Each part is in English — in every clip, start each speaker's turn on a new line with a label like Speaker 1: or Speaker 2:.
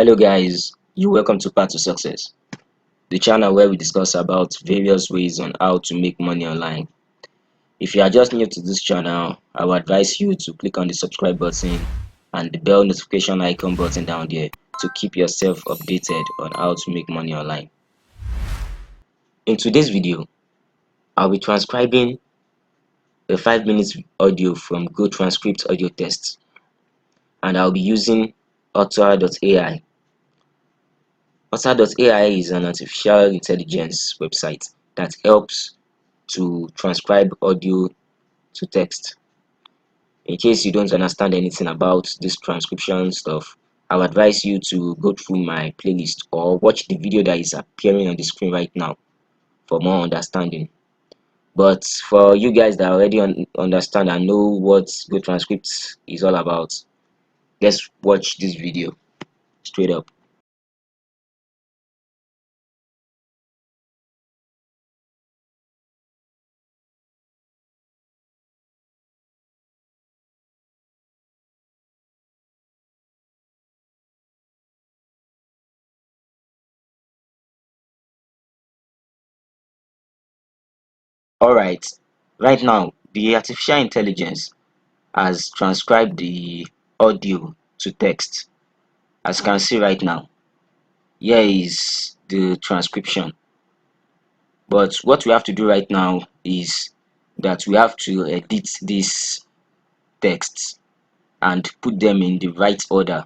Speaker 1: Hello guys, you're welcome to Path to Success, the channel where we discuss about various ways on how to make money online. If you are just new to this channel, I would advise you to click on the subscribe button and the bell notification icon button down there to keep yourself updated on how to make money online. In today's video, I'll be transcribing a 5 minutes audio from GoTranscript audio test, and I'll be using otter.ai. Otter.ai is an artificial intelligence website that helps to transcribe audio to text. In case you don't understand anything about this transcription stuff, I would advise you to go through my playlist or watch the video that is appearing on the screen right now for more understanding. But for you guys that already understand and know what GoTranscript is all about, let's watch this video straight up. Alright, right now the artificial intelligence has transcribed the audio to text. As you can see right now, here is the transcription. But what we have to do right now is that we have to edit these texts and put them in the right order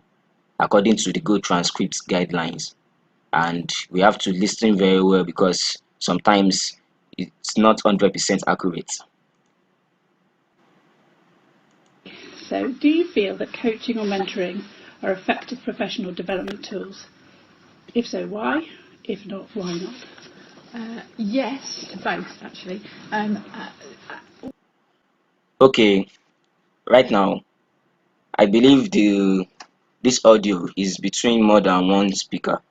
Speaker 1: according to the GoTranscript guidelines. And we have to listen very well because sometimes it's not 100% accurate.
Speaker 2: So, do you feel that coaching or mentoring are effective professional development tools? If so, why? If not, why not?
Speaker 3: Yes, to both actually.
Speaker 1: Okay, right now I believe this audio is between more than one speaker,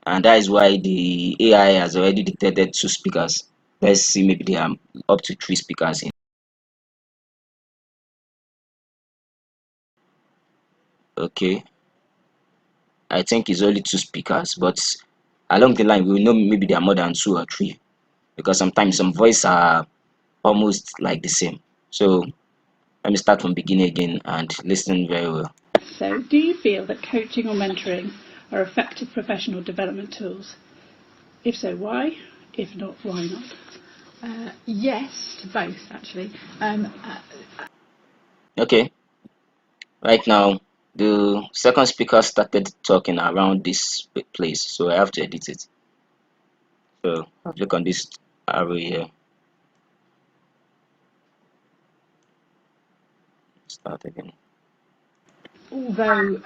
Speaker 1: and that is why the AI has already detected 2 speakers. Let's see, maybe there are up to 3 speakers in. Okay, I think it's only 2 speakers, but along the line we will know maybe there are more than 2 or 3 because sometimes some voice are almost like the same. So let me start from beginning again and listen very well.
Speaker 2: So, do you feel that coaching or mentoring are effective professional development tools? If so, why? If not, why not?
Speaker 3: Yes, to both actually.
Speaker 1: Okay, right now the second speaker started talking around this place, so I have to edit it. So I'll click on this arrow here. Start again.
Speaker 3: Although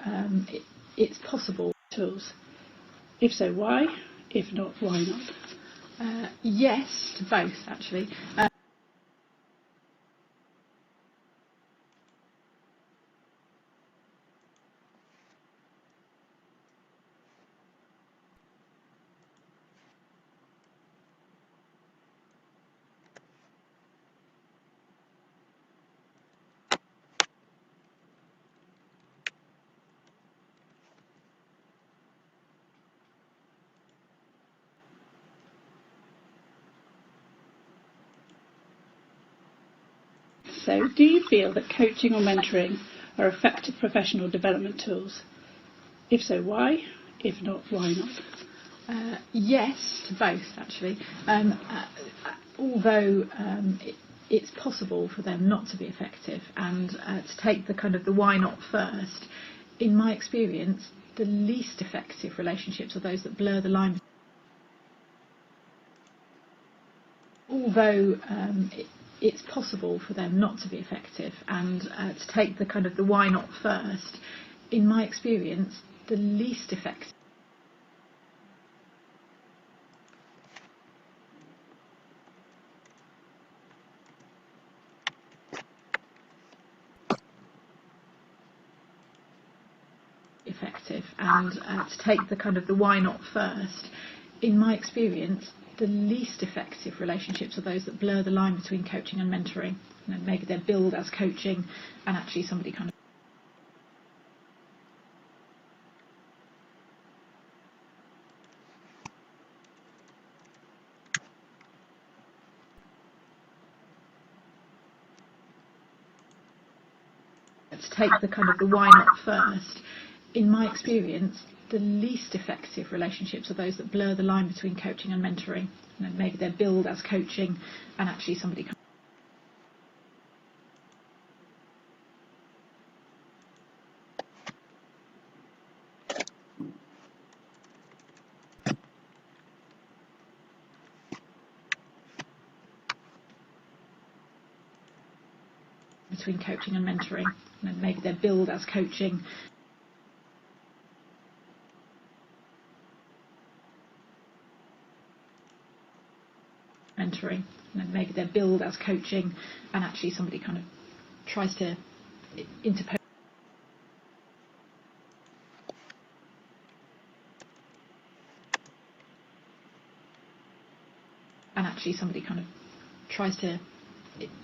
Speaker 3: it's possible.
Speaker 2: Tools. If so, why? If not, why not?
Speaker 3: Yes, to both actually.
Speaker 2: So, do you feel that coaching or mentoring are effective professional development tools? If so, why? If not, why not?
Speaker 3: Yes, to both actually. Although it's possible for them not to be effective, and to take the kind of the why not first. In my experience, the least effective relationships are those that blur the line. Although it's possible for them not to be effective, and to take the kind of the why not first. In my experience, the least effective. And to take the kind of the why not first. In my experience, the least effective relationships are those that blur the line between coaching and mentoring. You know, maybe they're billed as coaching and actually somebody kind of To take the kind of the why not first, in my experience, the least effective relationships are those that blur the line between coaching and mentoring. You know, maybe they're billed as coaching and actually somebody between coaching and mentoring. You know, maybe they're billed as coaching. Mentoring. You know, maybe they're billed as coaching and actually somebody kind of tries to interpose. And actually somebody kind of tries to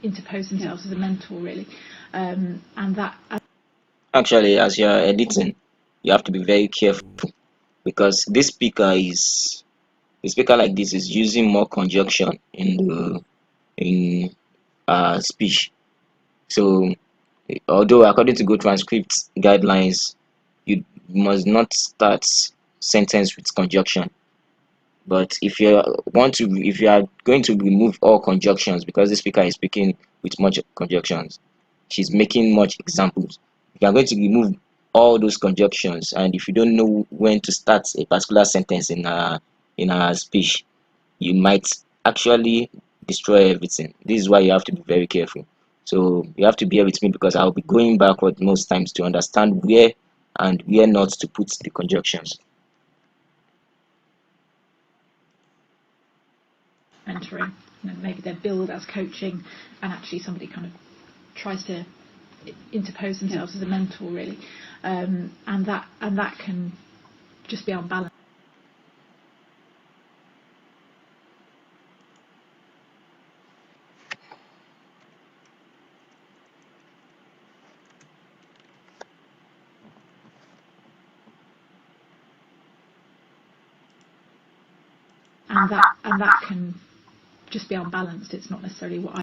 Speaker 3: interpose themselves as a mentor, really. And that.
Speaker 1: Actually, as you're editing, you have to be very careful because this speaker is a speaker like this is using more conjunction in the in speech. So, although according to GoTranscript guidelines, you must not start sentence with conjunction. But if you are going to remove all conjunctions because the speaker is speaking with much conjunctions, she's making much examples. If you are going to remove all those conjunctions, and if you don't know when to start a particular sentence in a speech, you might actually destroy everything. This is why you have to be very careful. So you have to bear with me because I'll be going backward most times to understand where and where not to put the conjunctions.
Speaker 3: Mentoring. You know, maybe they're billed as coaching and actually somebody kind of tries to interpose themselves as a mentor, really. And that can just be unbalanced. And that can just be unbalanced. It's not necessarily what I.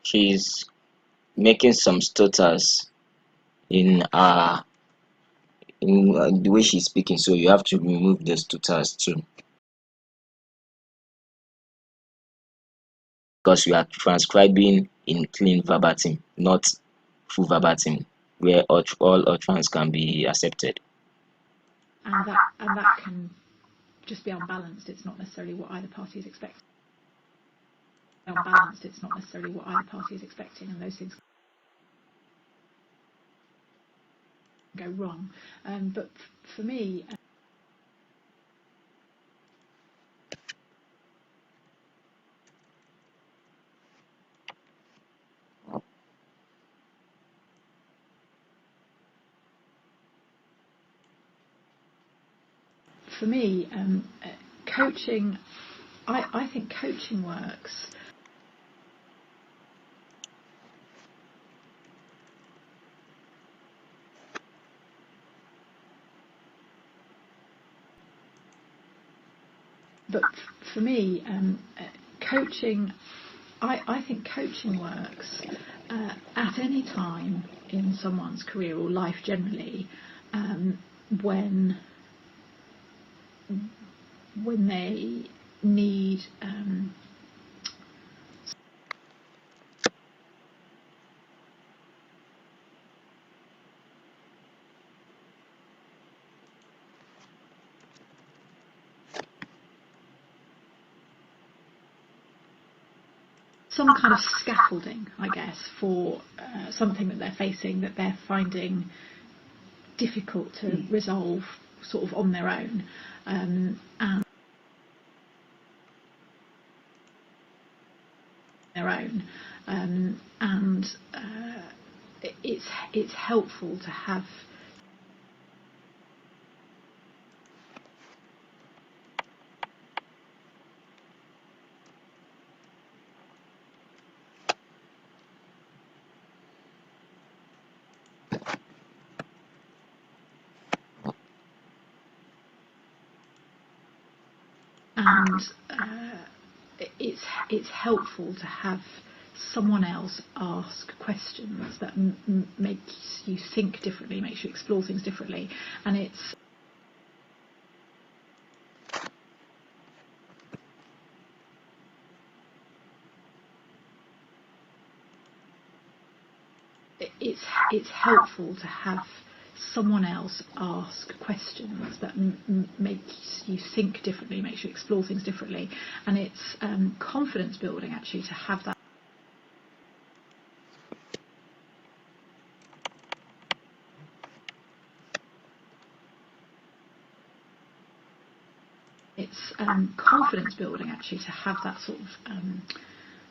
Speaker 1: She's making some stutters in the way she's speaking, so you have to remove the stutters too because you are transcribing in clean verbatim, not full verbatim, where all utterance can be accepted.
Speaker 3: And that can just be unbalanced. It's not necessarily what either party is expecting. Unbalanced. It's not necessarily what either party is expecting, and those things go wrong. But for me. For me, coaching, I think coaching works. But for me, coaching, I think coaching works at any time in someone's career or life generally, when they need some kind of scaffolding, I guess, for something that they're facing, that they're finding difficult to resolve sort of on their own. And it's helpful to have and it's helpful to have someone else ask questions that makes you think differently, makes you explore things differently, and it's helpful to have someone else ask questions that makes you think differently, makes you explore things differently, and it's confidence building actually to have that. It's confidence building actually to have that sort of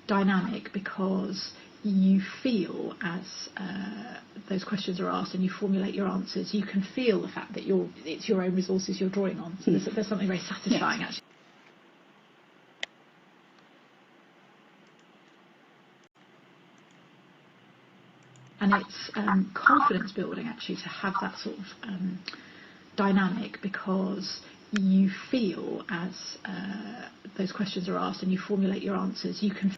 Speaker 3: dynamic, because you feel as those questions are asked and you formulate your answers, you can feel the fact that it's your own resources you're drawing on. So there's something very satisfying actually. And it's confidence building actually to have that sort of dynamic, because you feel as those questions are asked and you formulate your answers, you can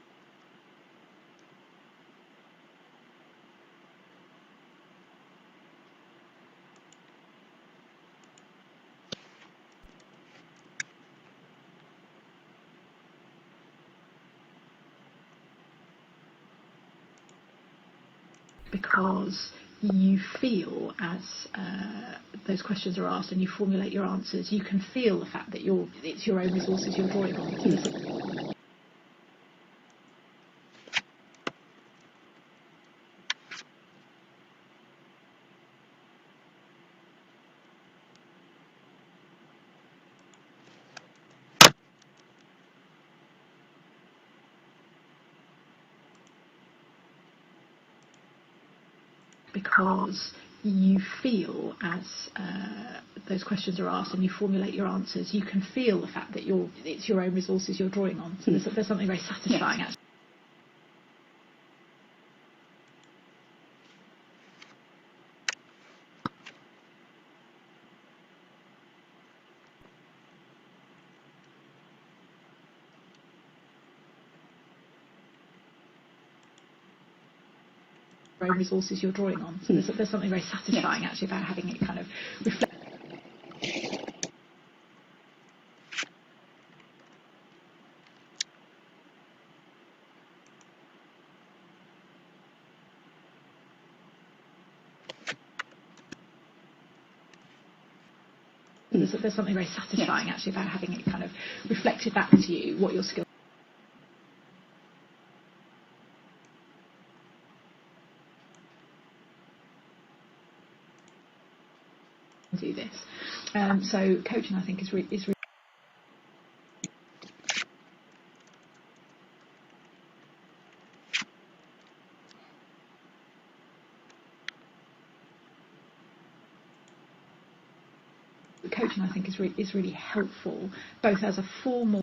Speaker 3: because you feel as those questions are asked and you formulate your answers, you can feel the fact that it's your own resources you're drawing on. So because you feel as those questions are asked and you formulate your answers, you can feel the fact that it's your own resources you're drawing on. So there's something very satisfying actually. Your own resources you're drawing on. So there's something very satisfying actually about having it kind of reflect. There's something very satisfying actually about having it kind of reflected back to you what your skills. Do this. So coaching, I think, is really coaching, I think, is really helpful, both as a formal.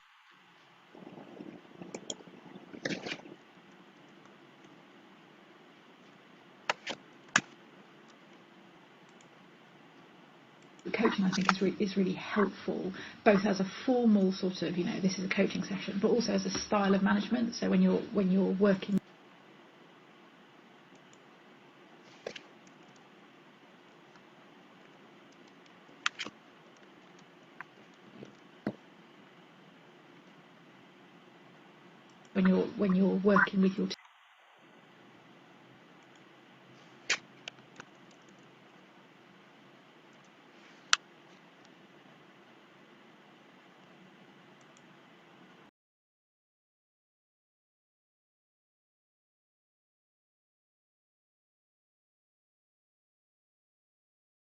Speaker 3: Coaching, I think, is really helpful, both as a formal sort of, this is a coaching session, but also as a style of management. So when you're working. When you're working with your